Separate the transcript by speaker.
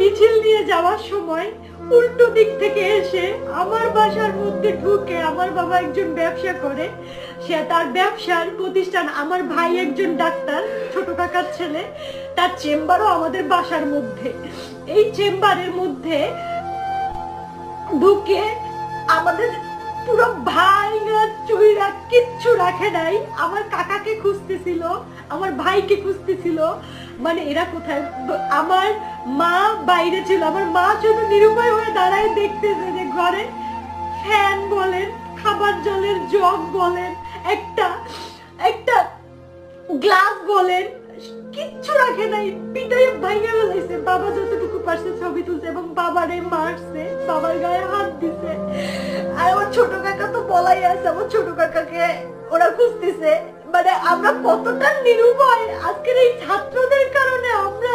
Speaker 1: মিছিল নিয়ে যাওয়ার সময় উল্টো দিক থেকে এসে আমার বাসার মধ্যে ঢুকে, আমার বাবা একজন ব্যবসা করে, সে তার ব্যবসার প্রতিষ্ঠান, আমার ভাই একজন ডাক্তার, ছোট কাকার ছেলে, তার চেম্বারও আমাদের বাসার মধ্যে। এই চেম্বারের মধ্যে ঢুকে আমাদের পুরো ভাইরা চুইরা কিচ্ছু রাখে নাই, আমার কাকাকে খুঁজতেছিল, আমার ভাইকে খুঁজতেছিল, মানে এরা কোথায়। আমার মা বাইরে ছিল, আমার মা শুধু নিরুপায় হয়ে দাঁড়ায় দেখতেছে যে ঘরে ফ্যান বলেন, খাবার জলের জগ বলেন, একটা একটা গ্লাস বলেন, কিচ্ছু রাখে নাই, পিটাই ভাইয়া ফেলাইছে। বাবা যতটুকু পারছে ছবি তুলছে এবং বাবারে মারছে, বাবার গায়ে হাত দিছে। আর আমার ছোট কাকা তো বলাই আছে, আমার ছোট কাকাকে ওরা খুঁজতেছে। মানে আমরা কতটা নিরুপায়, আজকের এই ছাত্রদের কারণে আমরা